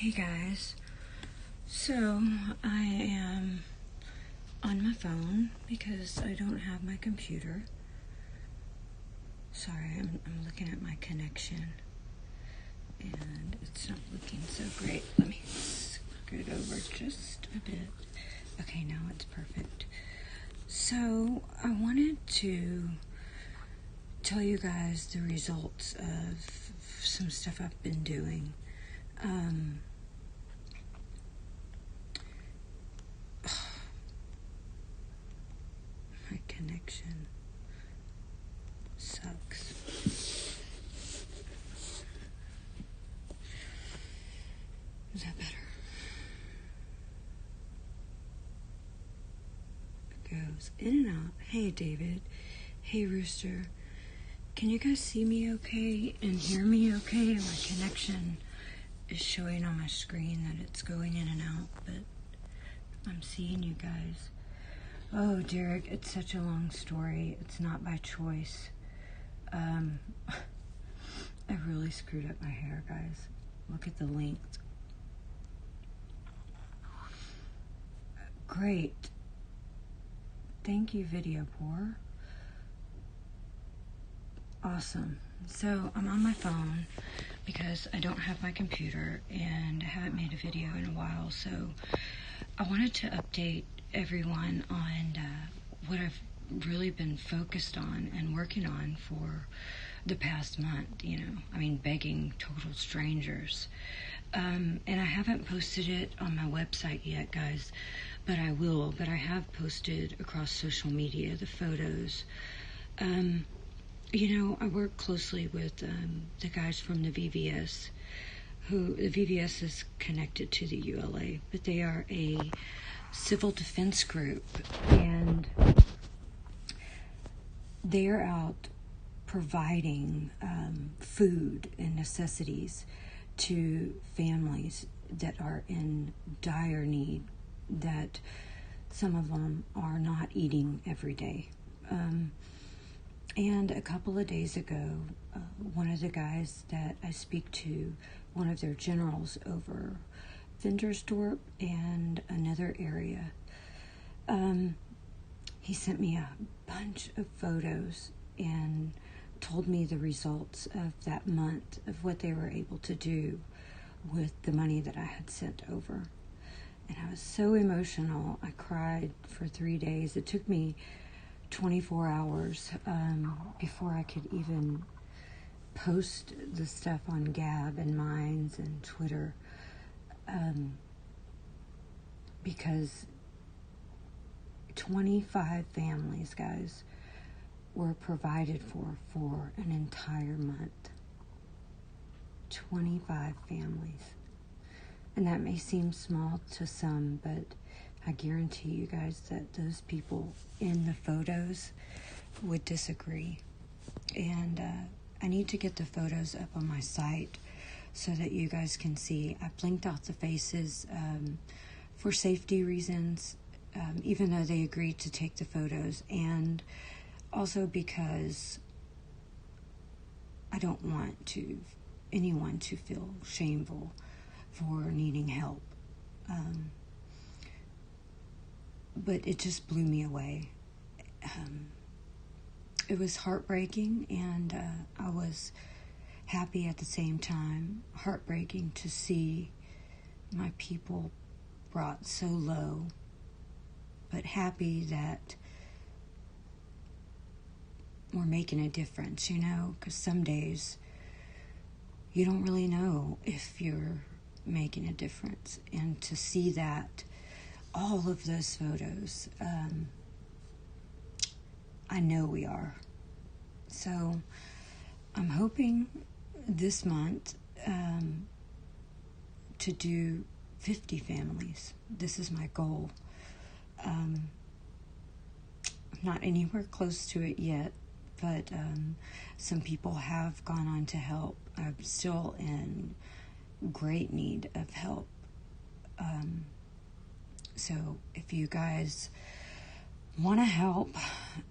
Hey guys, so I am on my phone because I don't have my computer. Sorry, I'm looking at my connection and it's not looking so great. Let me scoot over just a bit. Okay, now it's perfect. So I wanted to tell you guys the results of some stuff I've been doing. My connection sucks. Is that better? It goes in and out. Hey David. Hey Rooster. Can you guys see me okay and hear me okay? My connection is showing on my screen that it's going in and out, but I'm seeing you guys. Oh, Derek, it's such a long story. It's not by choice. I really screwed up my hair, guys. Look at the length. Great. Thank you, Video Poor. Awesome. So I'm on my phone because I don't have my computer and I haven't made a video in a while. So I wanted to update everyone on what I've really been focused on and working on for the past month, begging total strangers. And I haven't posted it on my website yet, guys, but I will. But I have posted across social media the photos. I work closely with the guys from the VVS, the VVS is connected to the ULA, but they are a civil defense group, and they are out providing food and necessities to families that are in dire need, that some of them are not eating every day. And a couple of days ago, one of the guys that I speak to, one of their generals over Ventersdorp and another area, he sent me a bunch of photos and told me the results of that month of what they were able to do with the money that I had sent over. And I was so emotional. I cried for 3 days. It took me 24 hours before I could even post the stuff on Gab and Minds and Twitter, because 25 families, guys, were provided for an entire month. 25 families. And that may seem small to some, but I guarantee you guys that those people in the photos would disagree. And I need to get the photos up on my site so that you guys can see. I blinked out the faces for safety reasons, even though they agreed to take the photos, and also because I don't want anyone to feel shameful for needing help. But it just blew me away. It was heartbreaking, and I was happy at the same time. Heartbreaking to see my people brought so low, but happy that we're making a difference, because some days you don't really know if you're making a difference. And to see that, all of those photos, I know we are. So I'm hoping this month to do 50 families. This is my goal. I'm not anywhere close to it yet, but some people have gone on to help. I'm still in great need of help. So if you guys want to help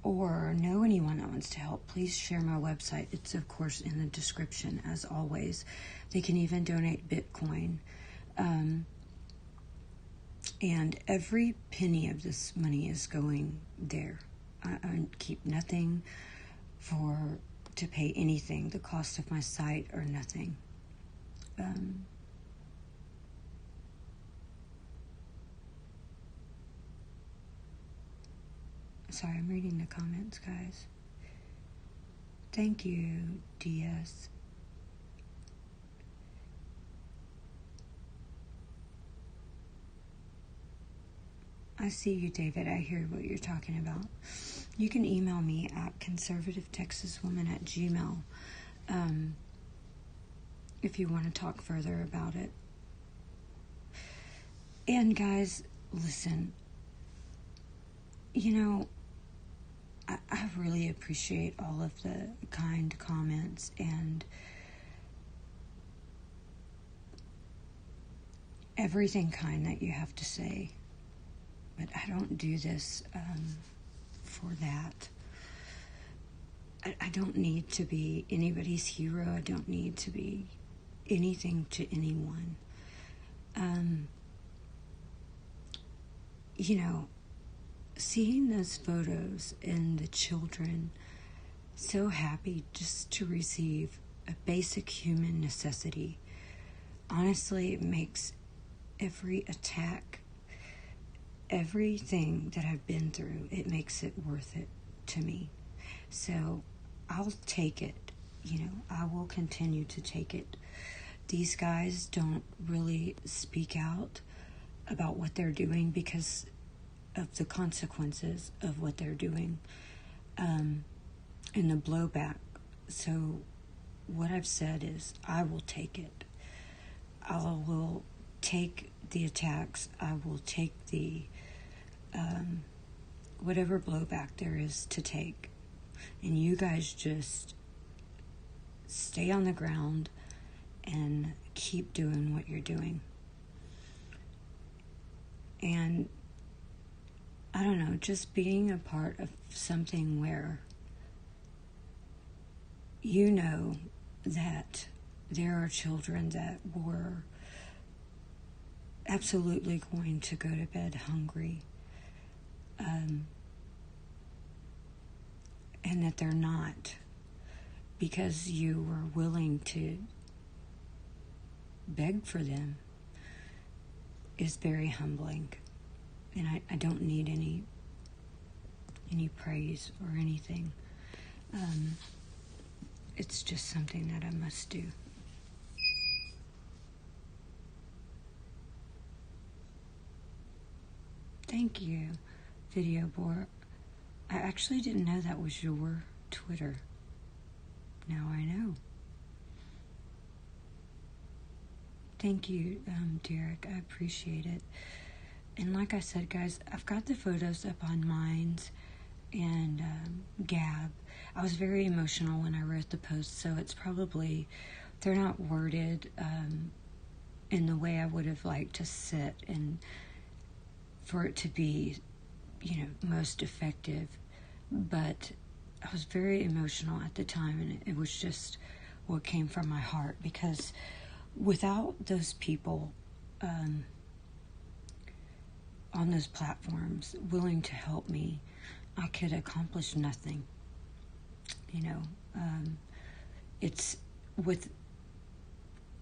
or know anyone that wants to help, please share my website. It's, of course, in the description, as always. They can even donate Bitcoin. And every penny of this money is going there. I keep nothing to pay anything, the cost of my site or nothing. Sorry, I'm reading the comments, guys. Thank you, DS. I see you, David. I hear what you're talking about. You can email me at conservativetexaswoman@gmail.com if you want to talk further about it. And guys, listen, I really appreciate all of the kind comments and everything kind that you have to say. But I don't do this for that. I don't need to be anybody's hero. I don't need to be anything to anyone. Seeing those photos and the children so happy just to receive a basic human necessity, honestly, it makes every attack, everything that I've been through, it makes it worth it to me. So I'll take it. I will continue to take it. These guys don't really speak out about what they're doing because of the consequences of what they're doing, and the blowback. So what I've said is I will take it. I will take the attacks. I will take the whatever blowback there is to take. And you guys just stay on the ground and keep doing what you're doing. And I don't know, just being a part of something where you know that there are children that were absolutely going to go to bed hungry, and that they're not, because you were willing to beg for them, is very humbling. And I don't need any praise or anything. It's just something that I must do. Thank you, Video Board. I actually didn't know that was your Twitter. Now I know. Thank you, Derek. I appreciate it. And like I said, guys, I've got the photos up on Minds and Gab. I was very emotional when I wrote the post, so it's probably, they're not worded in the way I would have liked to sit and for it to be, most effective. But I was very emotional at the time, and it was just what came from my heart, because without those people on those platforms willing to help me, I could accomplish nothing. It's with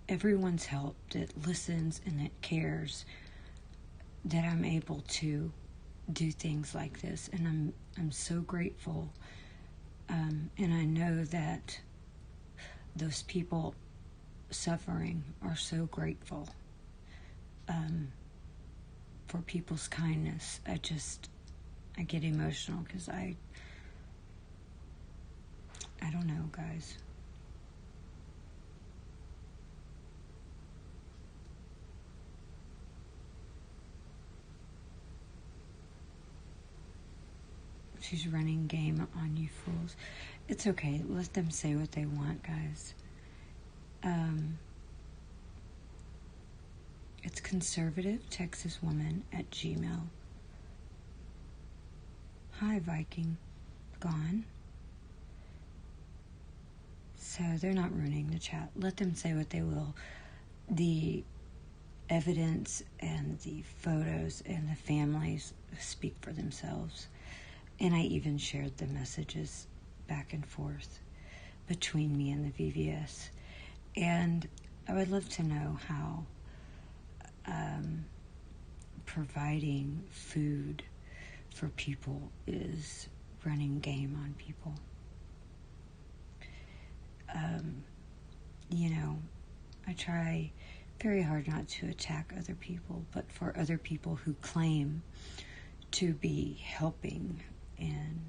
everyone's help that listens and that cares that I'm able to do things like this, and I'm so grateful. And I know that those people suffering are so grateful for people's kindness. I get emotional because I don't know, guys. She's running game on you fools. It's okay. Let them say what they want, guys. It's conservativetexaswoman@gmail.com. Hi, Viking. Gone. So they're not ruining the chat. Let them say what they will. The evidence and the photos and the families speak for themselves. And I even shared the messages back and forth between me and the VVS. And I would love to know how providing food for people is running game on people. I try very hard not to attack other people, but for other people who claim to be helping and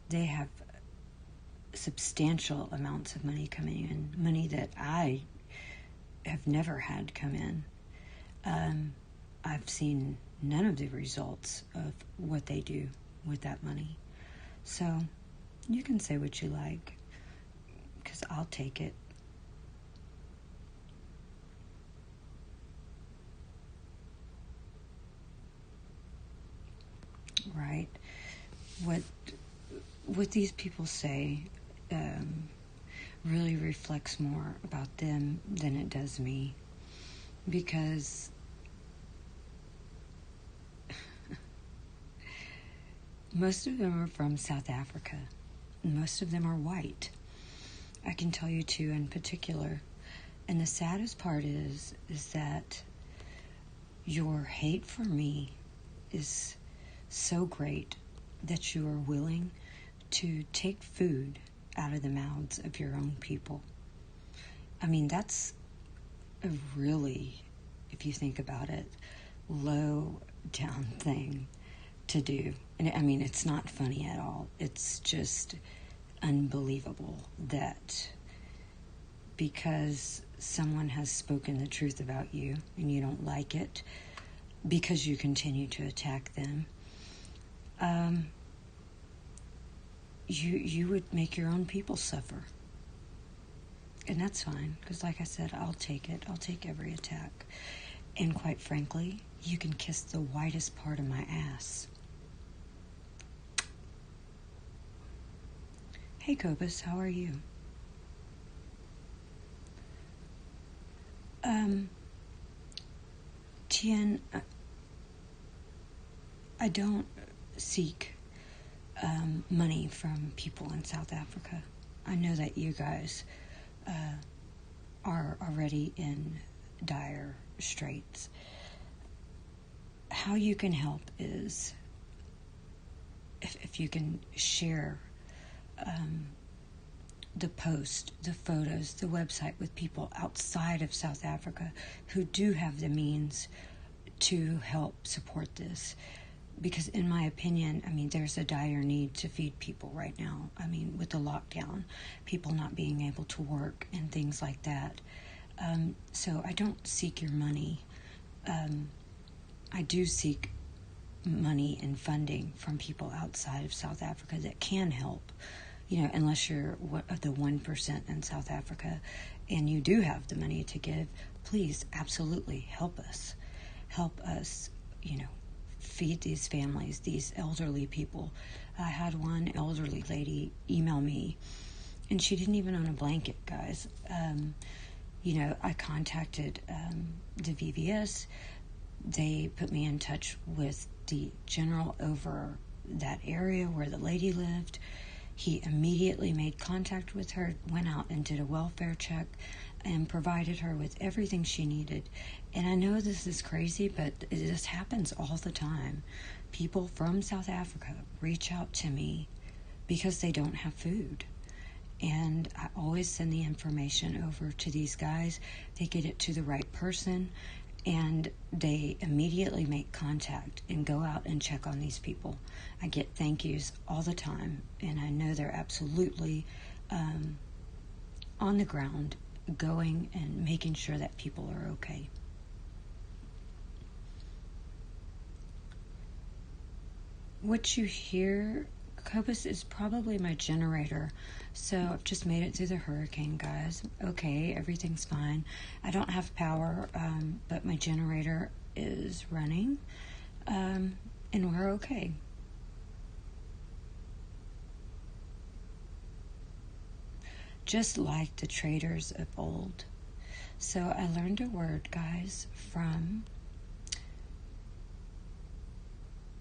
they have substantial amounts of money coming in, money that I have never had come in. I've seen none of the results of what they do with that money. So you can say what you like, because I'll take it. Right? What these people say really reflects more about them than it does me, because most of them are from South Africa. Most of them are white. I can tell you two in particular. And the saddest part is that your hate for me is so great that you are willing to take food out of the mouths of your own people. I mean, that's a really, if you think about it, low down thing to do. And I mean, it's not funny at all. It's just unbelievable that because someone has spoken the truth about you and you don't like it, because you continue to attack them, you would make your own people suffer. And that's fine, because like I said, I'll take it. I'll take every attack. And quite frankly, you can kiss the whitest part of my ass. Hey, Cobus, how are you? Tien, I don't seek money from people in South Africa. I know that you guys are already in dire straits. How you can help is if you can share the post, the photos, the website with people outside of South Africa who do have the means to help support this. Because in my opinion, I mean, there's a dire need to feed people right now. I mean, with the lockdown, people not being able to work and things like that. So I don't seek your money. I do seek money and funding from people outside of South Africa that can help. Unless you're the 1% in South Africa and you do have the money to give, please, absolutely help us. Help us, feed these families, these elderly people. I had one elderly lady email me, and she didn't even own a blanket, guys. I contacted the VVS. They put me in touch with the general over that area where the lady lived. He immediately made contact with her, went out and did a welfare check, and provided her with everything she needed. And I know this is crazy, but this happens all the time. People from South Africa reach out to me because they don't have food. And I always send the information over to these guys. They get it to the right person, and they immediately make contact and go out and check on these people. I get thank yous all the time, and I know they're absolutely on the ground, going and making sure that people are okay. What you hear, Cobus, is probably my generator. So I've just made it through the hurricane, guys. Okay, everything's fine. I don't have power, but my generator is running, and we're okay. Just like the traders of old, So I learned a word, guys, from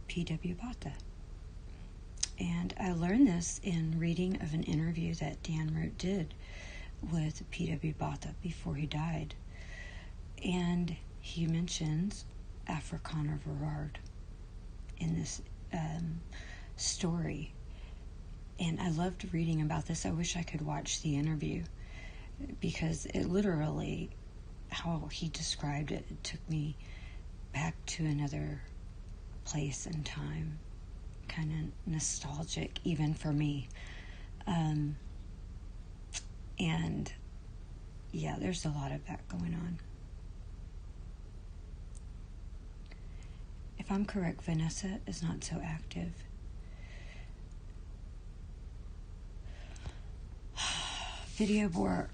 P.W. Botha. And I learned this in reading of an interview that Dan Root did with P.W. Botha before he died. And he mentions Afrikaner Verard in this story. And I loved reading about this. I wish I could watch the interview, because it literally, how he described it, it took me back to another place and time, kind of nostalgic even for me. And yeah, there's a lot of that going on. If I'm correct, Vanessa is not so active. Video board,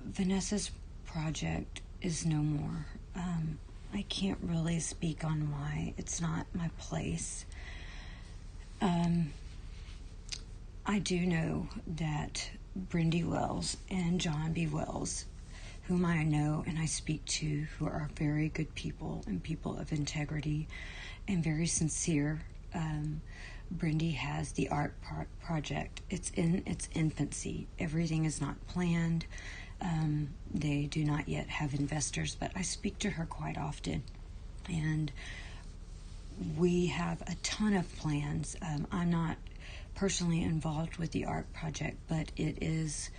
Vanessa's project is no more. I can't really speak on why. It's not my place. I do know that Brindy Wells and John B. Wells, whom I know and I speak to, who are very good people and people of integrity and very sincere. Brindy has the art project. It's in its infancy. Everything is not planned. They do not yet have investors, but I speak to her quite often. And we have a ton of plans. I'm not personally involved with the art project, but it is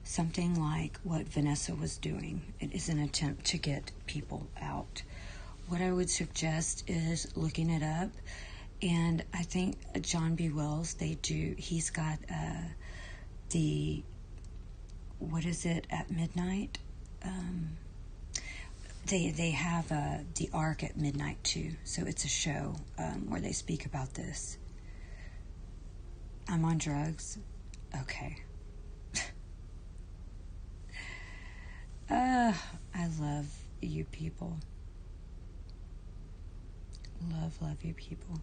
something like what Vanessa was doing. It is an attempt to get people out. What I would suggest is looking it up. And I think John B. Wells, he's got what is it, at midnight? They have the Ark at midnight too. So it's a show where they speak about this. I'm on drugs? Okay. I love you people. Love you people.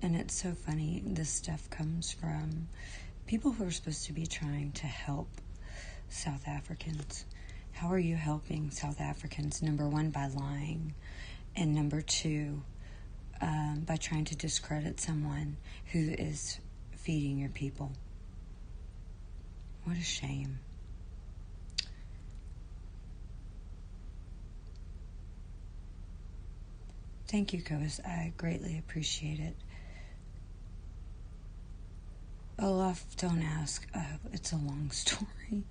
And it's so funny, this stuff comes from people who are supposed to be trying to help South Africans. How are you helping South Africans? Number one, by lying. And number two, by trying to discredit someone who is feeding your people. What a shame. Thank you, Kovis. I greatly appreciate it. Olaf, don't ask. It's a long story.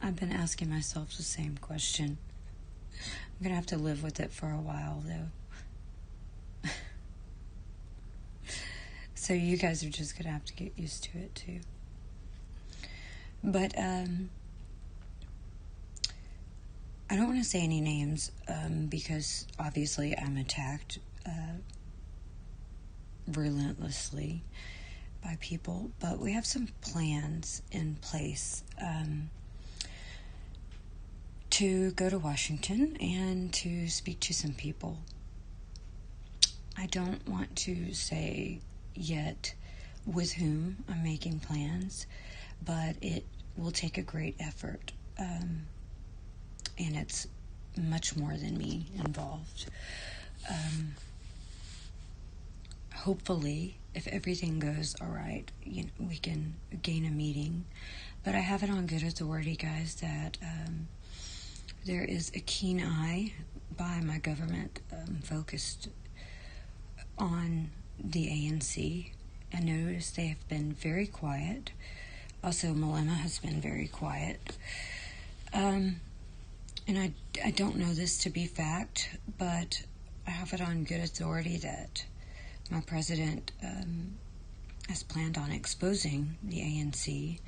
I've been asking myself the same question. I'm going to have to live with it for a while, though. So you guys are just going to have to get used to it, too. But, I don't want to say any names, because obviously I'm attacked relentlessly by people, but we have some plans in place to go to Washington and to speak to some people. I don't want to say yet with whom I'm making plans, but it will take a great effort, and it's much more than me involved. Hopefully, if everything goes all right, we can gain a meeting. But I have it on good authority, guys, that there is a keen eye by my government focused on the ANC. I noticed they have been very quiet. Also, Malema has been very quiet. And I don't know this to be fact, but I have it on good authority that my president has planned on exposing the ANC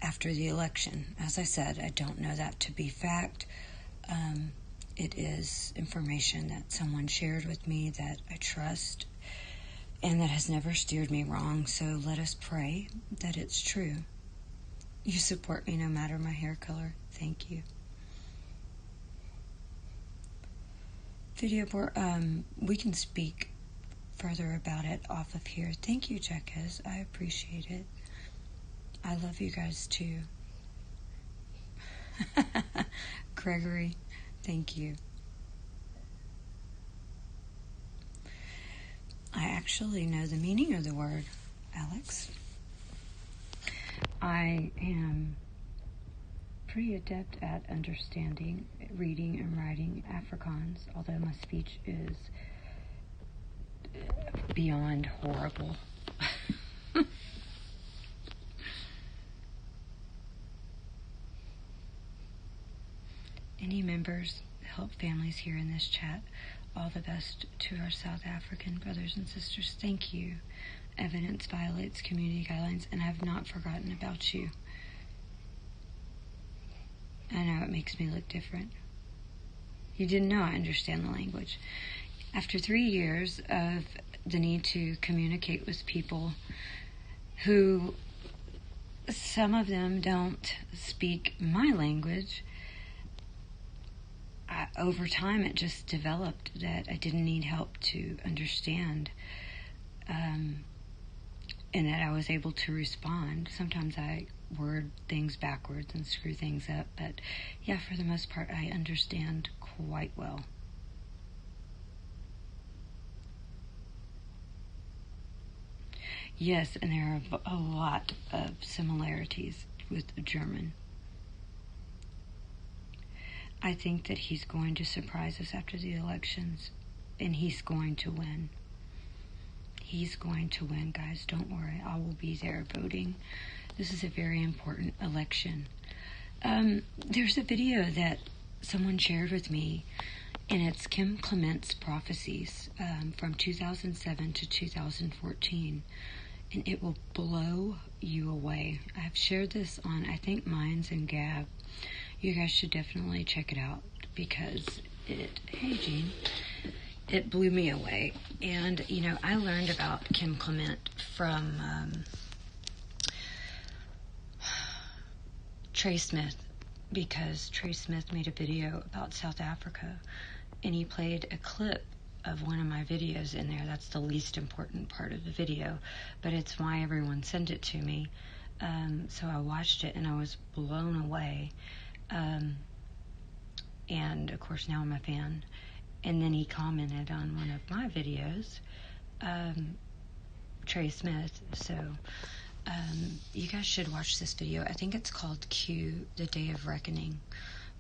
after the election. As I said, I don't know that to be fact. It is information that someone shared with me that I trust and that has never steered me wrong, so let us pray that it's true. You support me no matter my hair color. Thank you. Video board, we can speak further about it off of here. Thank you, Jacques. I appreciate it. I love you guys too. Gregory, thank you. I actually know the meaning of the word, Alex. I am pretty adept at understanding, reading, and writing Afrikaans, although my speech is beyond horrible. Any members help families here in this chat? All the best to our South African brothers and sisters. Thank you. Evidence violates community guidelines, and I've not forgotten about you. I know it makes me look different. You didn't know I understand the language. After 3 years of the need to communicate with people who, some of them don't speak my language, over time it just developed that I didn't need help to understand, and that I was able to respond. Sometimes I word things backwards and screw things up, but yeah, for the most part I understand quite well. Yes, and there are a lot of similarities with German. I think that he's going to surprise us after the elections, and he's going to win. He's going to win, guys. Don't worry. I will be there voting. This is a very important election. There's a video that someone shared with me, and it's Kim Clement's prophecies from 2007 to 2014, and it will blow you away. I've shared this on, I think, Minds and Gab. You guys should definitely check it out because hey Jean, it blew me away. And, you know, I learned about Kim Clement from Trey Smith, because Trey Smith made a video about South Africa, and he played a clip of one of my videos in there. That's the least important part of the video, but it's why everyone sent it to me. So I watched it and I was blown away. And of course now I'm a fan. And then he commented on one of my videos, Trey Smith. So you guys should watch this video. I think it's called Q, The Day of Reckoning.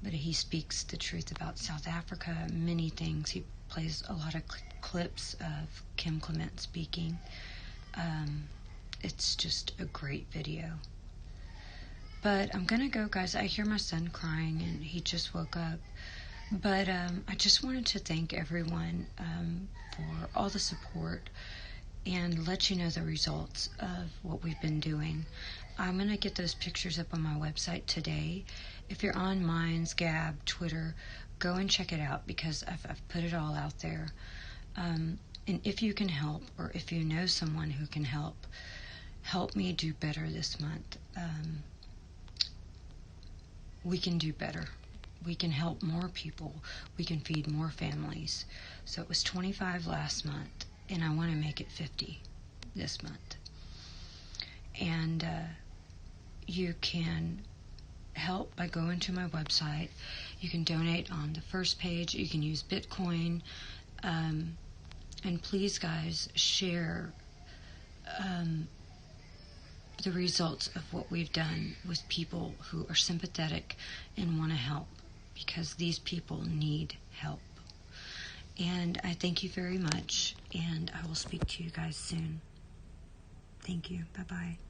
But he speaks the truth about South Africa, many things. He plays a lot of clips of Kim Clement speaking. It's just a great video. But I'm gonna go, guys. I hear my son crying and he just woke up. But I just wanted to thank everyone for all the support and let you know the results of what we've been doing. I'm gonna get those pictures up on my website today. If you're on Minds, Gab, Twitter, go and check it out because I've put it all out there. And if you can help, or if you know someone who can help me do better this month. We can do better. We can help more people. We can feed more families. So it was 25 last month, and I want to make it 50 this month. And you can help by going to my website. You can donate on the first page. You can use Bitcoin. And please, guys, share the results of what we've done with people who are sympathetic and want to help, because these people need help. And I thank you very much, and I will speak to you guys soon. Thank you. Bye-bye.